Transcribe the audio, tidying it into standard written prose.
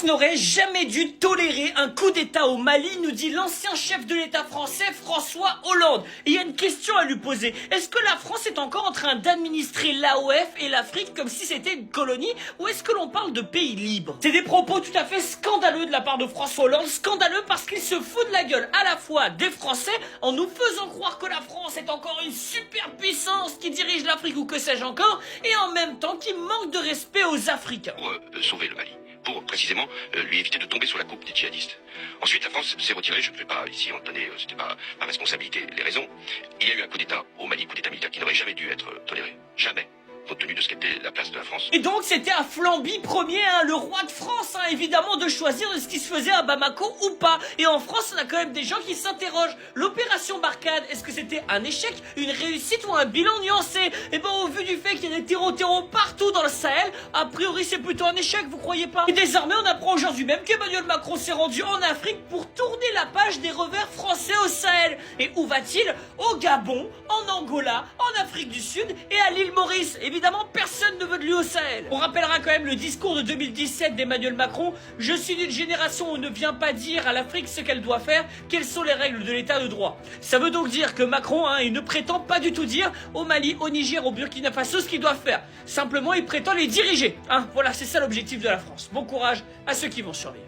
n'aurait jamais dû tolérer un coup d'État au Mali, nous dit l'ancien chef de l'État français François Hollande. Et il y a une question à lui poser. Est-ce que la France est encore en train d'administrer l'AOF et l'Afrique comme si c'était une colonie, ou est-ce que l'on parle de pays libres? C'est des propos tout à fait scandaleux de la part de François Hollande, scandaleux parce qu'il se fout de la gueule à la fois des Français en nous faisant croire que la France est encore une super puissance qui dirige l'Afrique ou que sais-je encore, et en même temps qui manque de respect aux Africains. Pour sauver le Mali, pour précisément lui éviter de tomber sous la coupe des djihadistes. Ensuite, la France s'est retirée, je ne vais pas ici en donner, c'était pas ma responsabilité, les raisons. Il y a eu un coup d'État au Mali, coup d'État militaire qui n'aurait jamais dû être toléré. Jamais. Compte tenu de ce qu'était la place de la France. Et donc c'était à Flamby Ier, hein, le roi de France, hein, évidemment, de choisir de ce qui se faisait à Bamako ou pas. Et en France, on a quand même des gens qui s'interrogent. L'opération Barkhane, est-ce que c'était un échec, une réussite ou un bilan nuancé? Et ben au vu du fait qu'il y a des terreaux partout dans le Sahel, a priori c'est plutôt un échec, vous croyez pas? Et désormais on apprend aujourd'hui même qu'Emmanuel Macron s'est rendu en Afrique pour tourner la page des revers français au Sahel. Et où va-t-il? Au Gabon, en Angola, en Afrique du Sud et à l'île Maurice. Évidemment, personne ne veut de lui au Sahel. On rappellera quand même le discours de 2017 d'Emmanuel Macron. Je suis d'une génération où on ne vient pas dire à l'Afrique ce qu'elle doit faire, quelles sont les règles de l'état de droit. Ça veut donc dire que Macron, il ne prétend pas du tout dire au Mali, au Niger, au Burkina Faso ce qu'ils doivent faire. Simplement, il prétend les diriger. Voilà, c'est ça l'objectif de la France. Bon courage à ceux qui vont survivre.